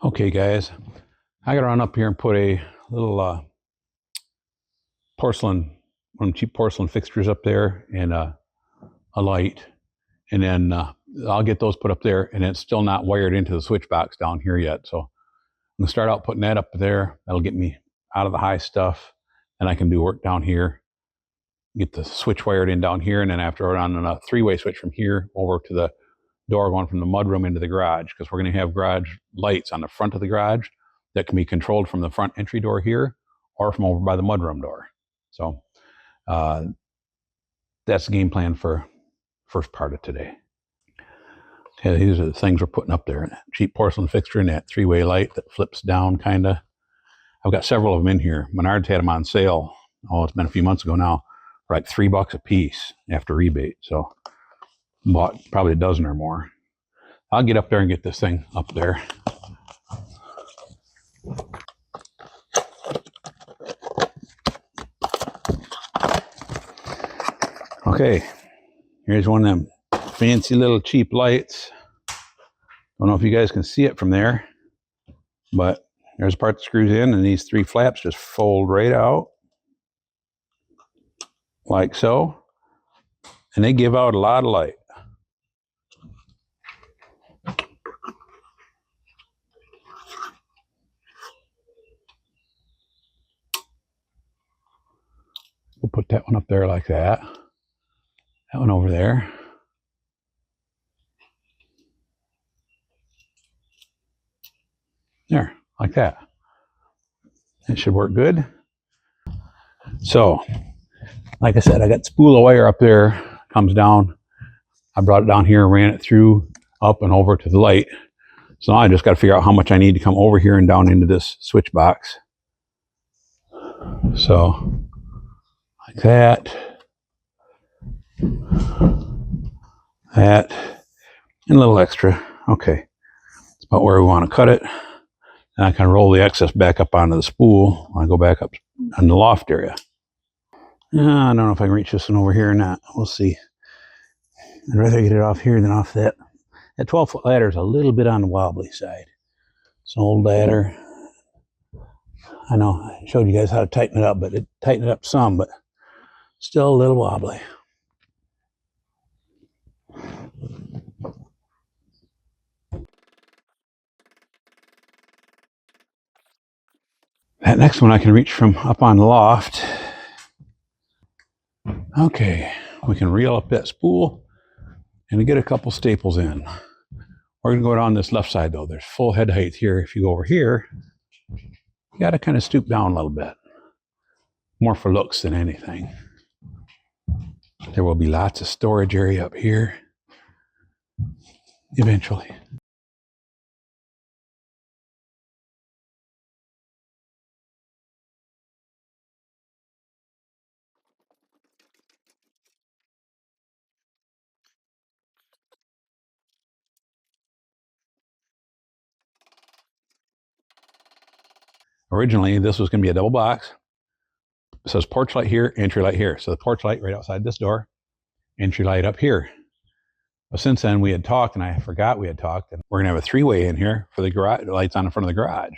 Okay, guys, I gotta run up here and put a little porcelain, one of them cheap porcelain fixtures up there, and a light, and then I'll get those put up there, and it's still not wired into the switch box down here yet. So I'm gonna start out putting that up there. That'll get me out of the high stuff, and I can do work down here, get the switch wired in down here, and then after run on a three-way switch from here over to the door going from the mudroom into the garage, because we're going to have garage lights on the front of the garage that can be controlled from the front entry door here or from over by the mudroom door. So that's the game plan for first part of today. Okay, these are the things we're putting up there. Cheap porcelain fixture and that three-way light that flips down kind of. I've got several of them in here. Menards had them on sale. Oh, it's been a few months ago now, for like $3 a piece after rebate. So bought probably a dozen or more. I'll get up there and get this thing up there. Okay, here's one of them fancy little cheap lights. Don't know if you guys can see it from there, but there's a part that screws in, and these three flaps just fold right out like so, and they give out a lot of light. We'll put that one up there like that. That one over there. There, like that. It should work good. So, like I said, I got spool of wire up there, comes down. I brought it down here, ran it through, up and over to the light. So now I just got to figure out how much I need to come over here and down into this switch box. So, like that, that, and a little extra. Okay, that's about where we want to cut it. And I can roll the excess back up onto the spool when I go back up in the loft area. I don't know if I can reach this one over here or not. We'll see. I'd rather get it off here than off that. That 12-foot ladder is a little bit on the wobbly side. It's an old ladder. I know I showed you guys how to tighten it up, but it tightened it up some, but still a little wobbly. That next one I can reach from up on the loft. Okay, we can reel up that spool and get a couple staples in. We're going to go down this left side though. There's full head height here. If you go over here, you got to kind of stoop down a little bit. More for looks than anything. There will be lots of storage area up here eventually. Originally, this was going to be a double box. It says porch light here, entry light here. So the porch light right outside this door, entry light up here. But since then we had talked, and I forgot we had talked, and we're going to have a three-way in here for the garage lights on the front of the garage.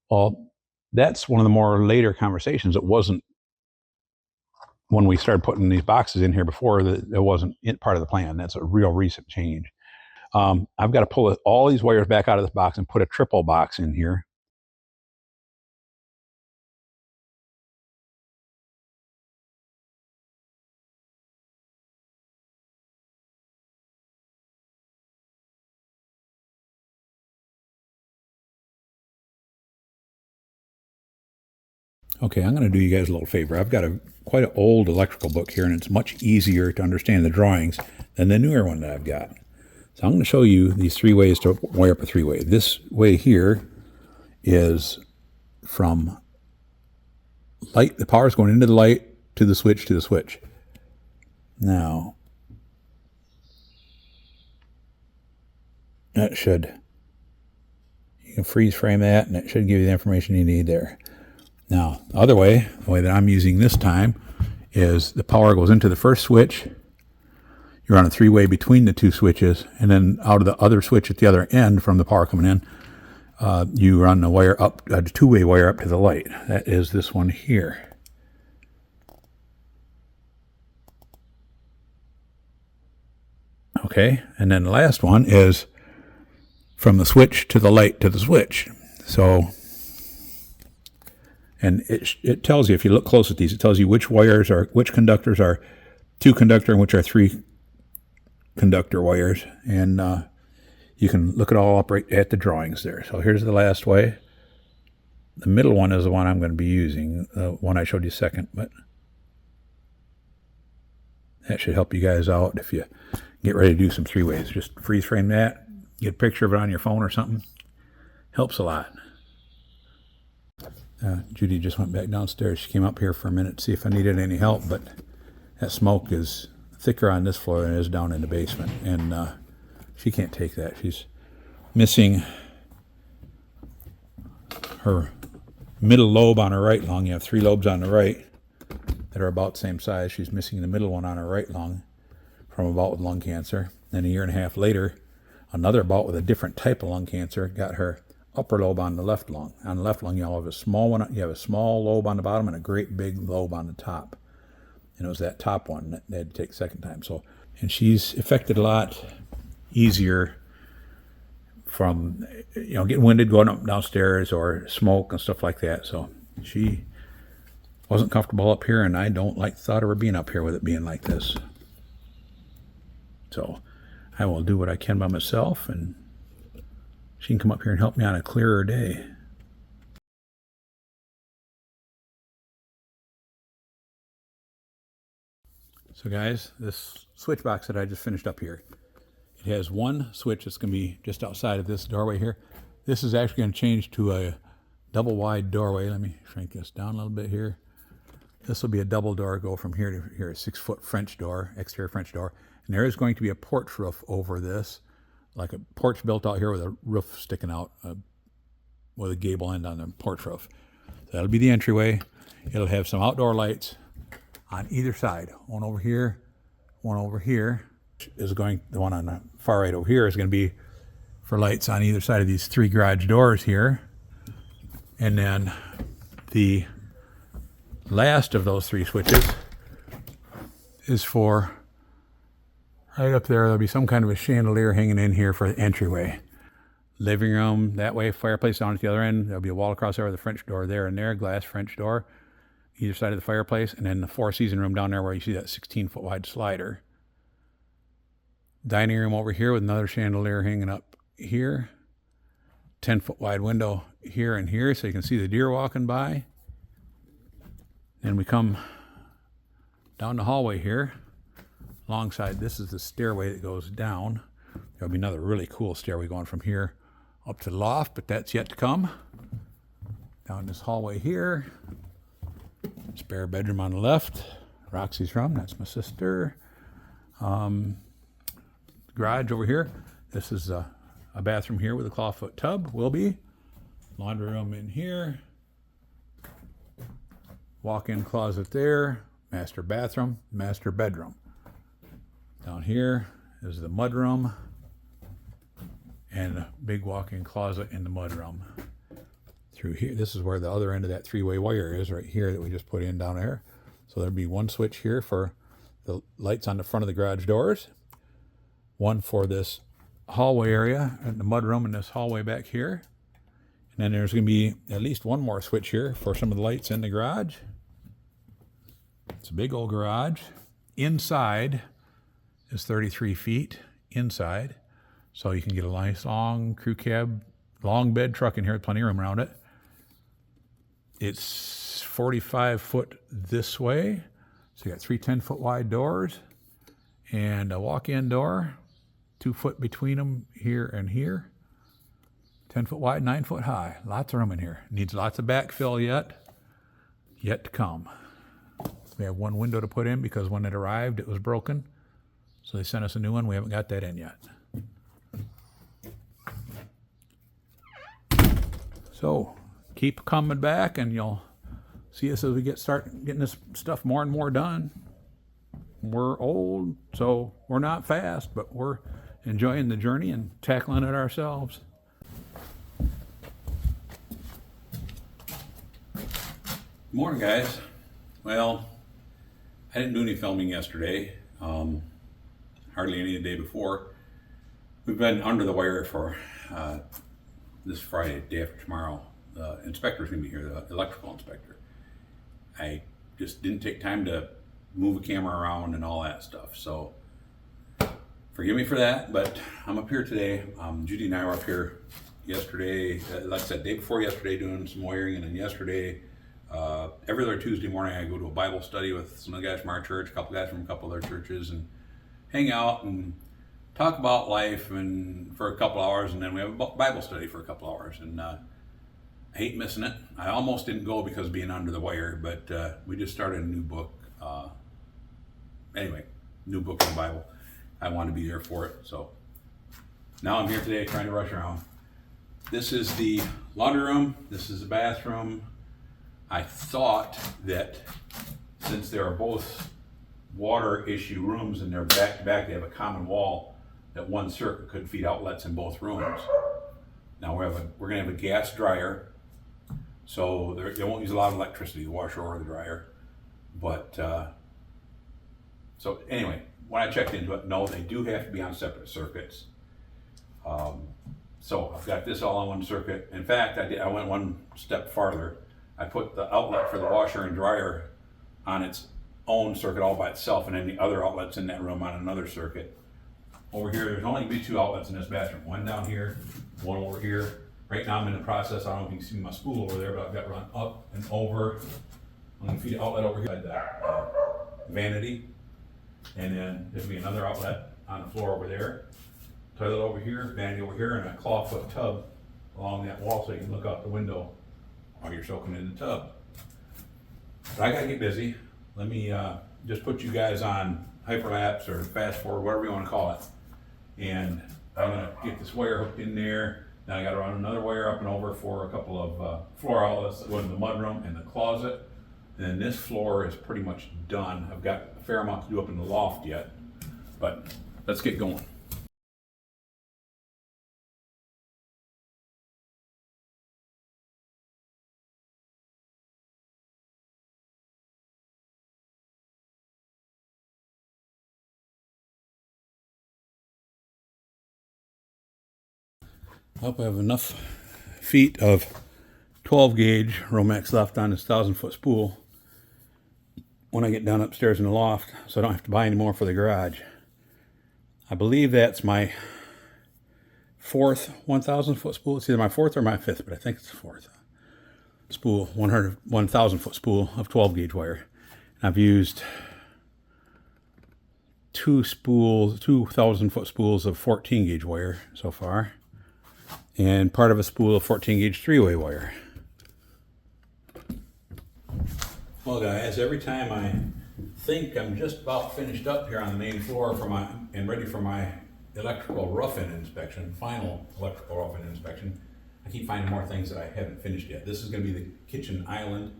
Well, that's one of the more later conversations. It wasn't when we started putting these boxes in here before, that it wasn't part of the plan. That's a real recent change. I've got to pull all these wires back out of this box and put a triple box in here. Okay, I'm going to do you guys a little favor. I've got quite an old electrical book here, and it's much easier to understand the drawings than the newer one that I've got. So I'm going to show you these three ways to wire up a three-way. This way here is from light. The power is going into the light to the switch to the switch. Now, that should, you can freeze frame that, and it should give you the information you need there. Now, the other way, the way that I'm using this time, is the power goes into the first switch. You're on a three-way between the two switches, and then out of the other switch at the other end from the power coming in, you run the wire up, a two-way wire up to the light. That is this one here. Okay, and then the last one is from the switch to the light to the switch. So, and it tells you, if you look close at these, it tells you which conductors are 2-conductor and which are 3-conductor wires. And you can look it all up right at the drawings there. So here's the last way. The middle one is the one I'm going to be using, the one I showed you second, but that should help you guys out if you get ready to do some 3-ways. Just freeze frame that, get a picture of it on your phone or something. Helps a lot. Judy just went back downstairs. She came up here for a minute to see if I needed any help, but that smoke is thicker on this floor than it is down in the basement, and she can't take that. She's missing her middle lobe on her right lung. You have 3 lobes on the right that are about the same size. She's missing the middle one on her right lung from a bout with lung cancer. Then a year and a half later, another bout with a different type of lung cancer got her upper lobe on the left lung. On the left lung, you have a small one. You have a small lobe on the bottom and a great big lobe on the top. And it was that top one that they had to take the second time. So, and she's affected a lot easier from, getting winded going up downstairs or smoke and stuff like that. So she wasn't comfortable up here, and I don't like the thought of her being up here with it being like this. So I will do what I can by myself, and she can come up here and help me on a clearer day. So guys, this switch box that I just finished up here, it has one switch that's going to be just outside of this doorway here. This is actually going to change to a double wide doorway. Let me shrink this down a little bit here. This will be a double door, go from here to here, a 6-foot French door, exterior French door. And there is going to be a porch roof over this, like a porch built out here with a roof sticking out with a gable end on the porch roof. So that'll be the entryway. It'll have some outdoor lights on either side. One over here, one over here. The one on the far right over here is going to be for lights on either side of these 3 garage doors here. And then the last of those 3 switches is for right up there. There'll be some kind of a chandelier hanging in here for the entryway. Living room that way, fireplace down at the other end. There'll be a wall across there with a French door there and there, glass French door either side of the fireplace, and then the 4-season room down there where you see that 16-foot wide slider. Dining room over here with another chandelier hanging up here. 10-foot wide window here and here so you can see the deer walking by. Then we come down the hallway here. Alongside, this is the stairway that goes down. There'll be another really cool stairway going from here up to the loft, but that's yet to come. Down this hallway here. Spare bedroom on the left. Roxy's room, that's my sister. Garage over here. This is a bathroom here with a clawfoot tub, will be. Laundry room in here. Walk-in closet there. Master bathroom, master bedroom. Down here is the mudroom and a big walk-in closet in the mudroom. Through here, this is where the other end of that 3-way wire is, right here, that we just put in down there. So there'll be one switch here for the lights on the front of the garage doors, one for this hallway area and the mudroom in this hallway back here. And then there's going to be at least one more switch here for some of the lights in the garage. It's a big old garage. Inside is 33 feet inside. So you can get a nice long crew cab, long bed truck in here with plenty of room around it. It's 45 foot this way. So you got 3 10-foot wide doors and a walk-in door, 2 foot between them here and here. 10-foot wide, 9 foot high. Lots of room in here. Needs lots of backfill yet to come. We have one window to put in because when it arrived, it was broken. So they sent us a new one. We haven't got that in yet. So keep coming back and you'll see us as we start getting this stuff more and more done. We're old, so we're not fast, but we're enjoying the journey and tackling it ourselves. Morning, guys. Well, I didn't do any filming yesterday, hardly any the day before. We've been under the wire for this Friday, day after tomorrow. The inspector's going to be here, the electrical inspector. I just didn't take time to move a camera around and all that stuff, so forgive me for that, but I'm up here today. Judy and I were up here yesterday, like I said, day before yesterday, doing some wiring, and then yesterday, every other Tuesday morning, I go to a Bible study with some of the guys from our church, a couple guys from a couple other churches, and hang out and talk about life and for a couple hours, and then we have a Bible study for a couple hours. And I hate missing it. I almost didn't go because of being under the wire, but we just started a new book. Anyway, new book in the Bible. I wanted to be there for it, so now I'm here today trying to rush around. This is the laundry room. This is the bathroom. I thought that since they are both water issue rooms and they're back to back, they have a common wall, that one circuit could feed outlets in both rooms. Now we're gonna have a gas dryer, so they won't use a lot of electricity, the washer or the dryer. But so anyway, when I checked into it, no, they do have to be on separate circuits. So I've got this all on one circuit. In fact, I went one step farther. I put the outlet for the washer and dryer on its own circuit all by itself, and then the other outlets in that room on another circuit. Over here, there's only gonna be two outlets in this bathroom. One down here, one over here. Right now I'm in the process, I don't know if you can see my spool over there, but I've got to run up and over. I'm gonna feed the outlet over here by that vanity. And then there'll be another outlet on the floor over there. Toilet over here, vanity over here, and a clawfoot tub along that wall so you can look out the window while you're soaking in the tub. But I gotta get busy. Let me just put you guys on hyperlapse or fast forward, whatever you wanna call it. And I'm gonna get this wire hooked in there. Now I gotta run another wire up and over for a couple of floor outlets that go in the mudroom and the closet. And then this floor is pretty much done. I've got a fair amount to do up in the loft yet, but let's get going. I hope I have enough feet of 12 gauge Romex left on this 1,000-foot spool when I get down upstairs in the loft, so I don't have to buy any more for the garage. I believe that's my fourth 1,000-foot spool. It's either my fourth or my fifth, but I think it's the fourth spool, 1,000-foot spool of 12 gauge wire. And I've used 2,000-foot spools of 14 gauge wire so far, and part of a spool of 14 gauge three-way wire. Well, guys, every time I think I'm just about finished up here on the main floor and ready for my electrical rough-in inspection, final electrical rough-in inspection, I keep finding more things that I haven't finished yet. This is going to be the kitchen island.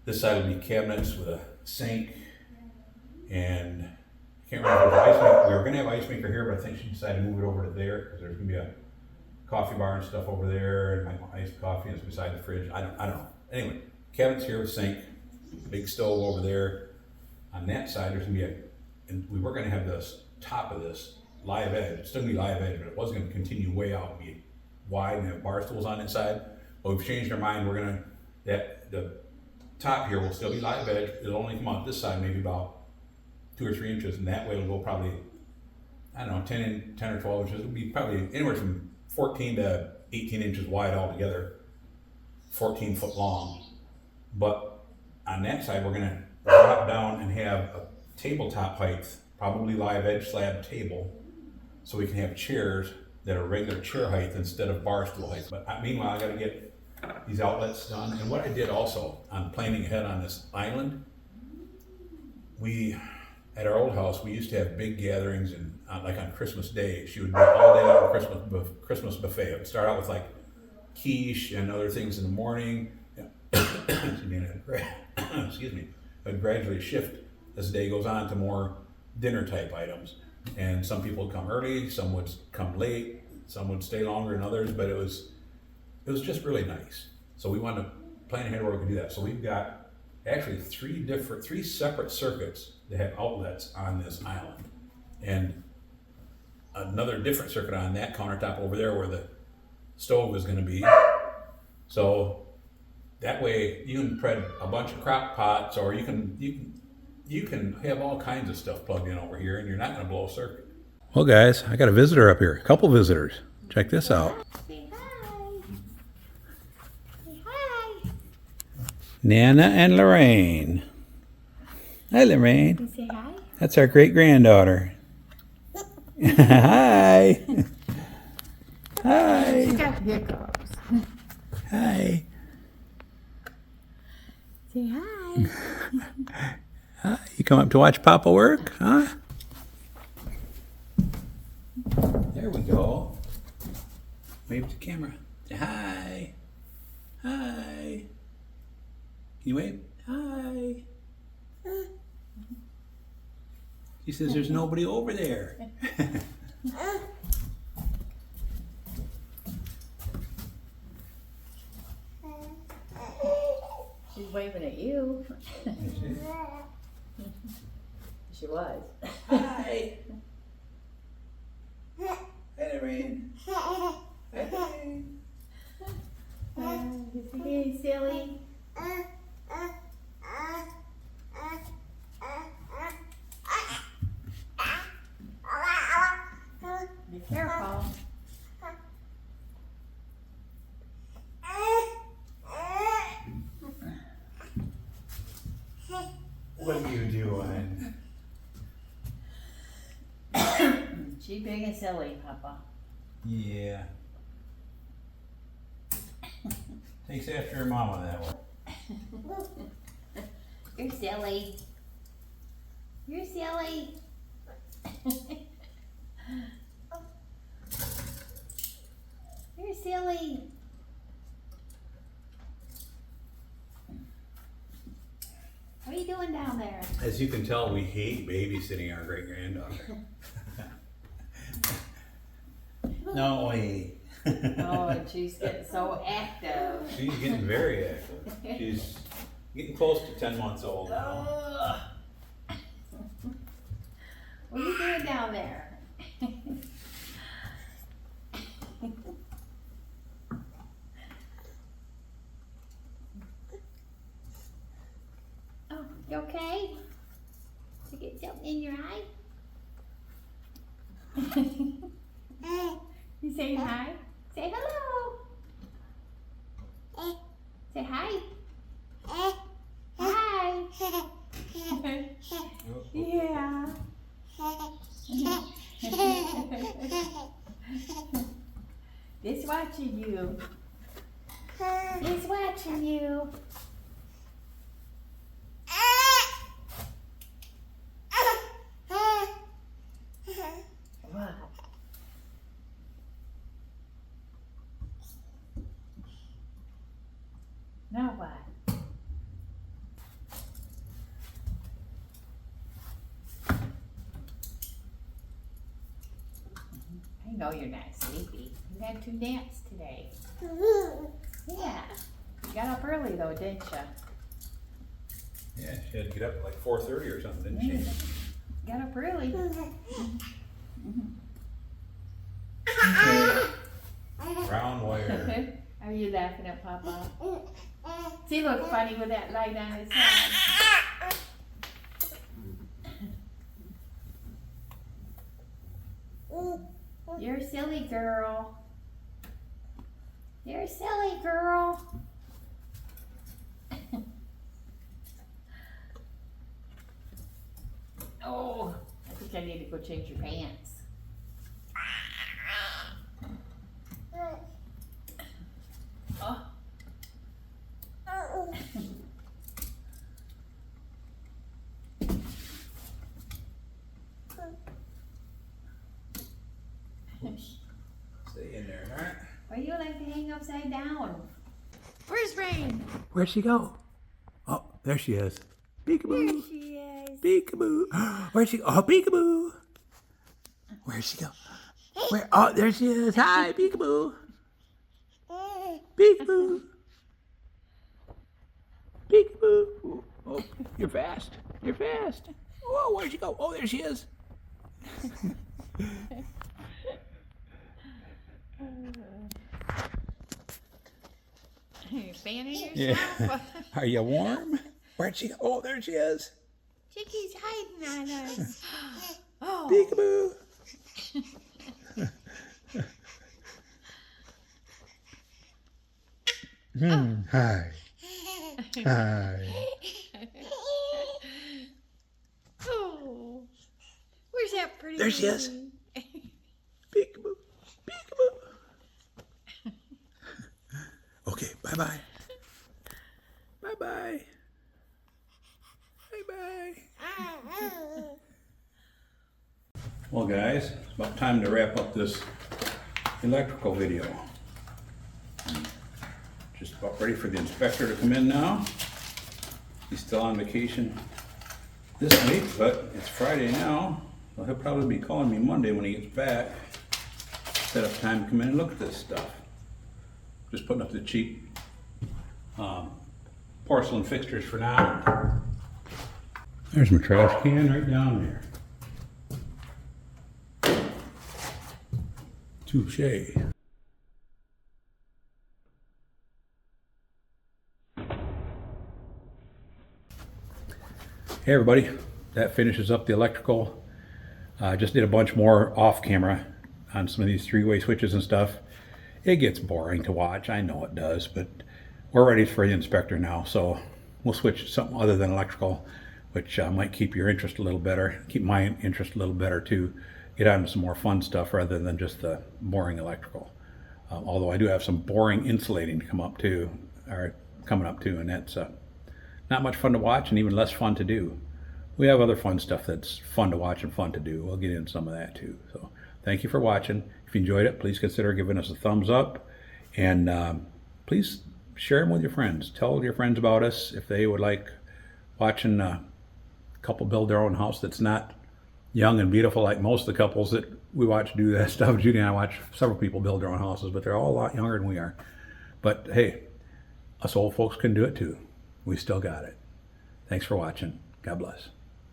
This side will be cabinets with a sink, and I can't remember if ice maker. We were going to have an ice maker here, but I think she decided to move it over to there because there's going to be a coffee bar and stuff over there, and my iced coffee is beside the fridge. I don't know. Anyway, cabinets here with sink, big stove over there. On that side, there's gonna be and we were gonna have this top of this live edge. It's still gonna be live edge, but it wasn't gonna continue way out and be wide and have bar stools on that side. But we've changed our mind. We're gonna, the top here will still be live edge. It'll only come out this side maybe about 2 or 3 inches, and that way it'll go probably, I don't know, 10 or 12 inches. It'll be probably anywhere from 14 to 18 inches wide altogether, 14 foot long. But on that side, we're gonna drop down and have a tabletop height, probably live edge slab table, so we can have chairs that are regular chair height instead of bar stool height. But meanwhile, I gotta get these outlets done. And what I did also on planning ahead on this island, at our old house, we used to have big gatherings, and like on Christmas Day, she would be all day long Christmas buffet. It would start out with like quiche and other things in the morning. Excuse me. It would gradually shift as the day goes on to more dinner type items. And some people would come early, some would come late, some would stay longer than others, but it was just really nice. So we wanted to plan ahead where we could do that. So we've got actually three separate circuits that have outlets on this island, and another different circuit on that countertop over there where the stove is going to be. So that way you can spread a bunch of crock pots, or you can have all kinds of stuff plugged in over here, and you're not going to blow a circuit. Well, guys, I got a visitor up here. A couple visitors. Check this out. Say hi. Say hi. Nana and Lorraine. Hi, Lorraine. You say hi. That's our great-granddaughter. Hi. Hi. She's got hiccups. Hi. Say hi. Hi. You come up to watch Papa work, huh? There we go. Wave to the camera. Say hi. Hi. Can you wave? Hi. She says there's nobody over there. She's waving at you. She was. Hi. Hi, Lorraine. Hi, Lorraine. Hey, silly. Be careful. What are you doing? She big and silly, Papa. Yeah. Takes after her mama that one. You're silly. You're silly. You're silly. What are you doing down there? As you can tell, we hate babysitting our great-granddaughter. No way. Oh, and she's getting so active. She's getting very active. She's getting close to 10 months old now. What are you doing down there? Oh, you okay? You get something in your eye? You say hi? Say hello. Say hi. Hi. Yeah. It's watching you. It's watching you. What? Now what? I know you're not sleepy. You had 2 naps today. Yeah. You got up early though, didn't you? Yeah, she had to get up at like 4:30 or something, didn't she? Got up early. Brown wire. Are you laughing at Papa? He looks funny with that light on his head. You're a silly girl. You're a silly girl. Oh, I think I need to go change your pants. Oh. Stay in there, alright? Why do you like to hang upside down? Where's Rain? Where'd she go? Oh, there she is. Peekaboo. There she is. Peekaboo. Where'd she go? Oh, peekaboo. Where'd she go? Where? Oh, there she is. Hi, peekaboo. Peekaboo. Peekaboo. Oh, you're fast. You're fast. Whoa, where'd she go? Oh, there she is. You fanning yourself? Yeah. Are you warm? Where'd she go? Oh, there she is. Chicky's hiding on us. Oh. Peekaboo. Hi. Hi. Oh. Where's that pretty There she is. baby? Peekaboo. Peekaboo. Okay, bye-bye. Bye-bye. Bye-bye. Well, guys, it's about time to wrap up this electrical video. Just about ready for the inspector to come in now. He's still on vacation this week, but it's Friday now. So he'll probably be calling me Monday when he gets back. Set up time to come in and look at this stuff. Just putting up the cheap porcelain fixtures for now. There's my trash can right down there. Touche. Hey everybody, that finishes up the electrical. I just did a bunch more off camera on some of these three-way switches and stuff. It gets boring to watch, I know it does, but we're ready for the inspector now, so we'll switch to something other than electrical, which might keep your interest a little better, keep my interest a little better too, get on to some more fun stuff rather than just the boring electrical. Although I do have some boring insulating to come up too, or coming up too, and that's not much fun to watch and even less fun to do. We have other fun stuff that's fun to watch and fun to do. We'll get into some of that too. So thank you for watching. If you enjoyed it, please consider giving us a thumbs up, and please share them with your friends. Tell your friends about us if they would like watching a couple build their own house that's not young and beautiful like most of the couples that we watch do that stuff. Judy and I watch several people build their own houses, but they're all a lot younger than we are. But hey, us old folks can do it too. We still got it. Thanks for watching. God bless.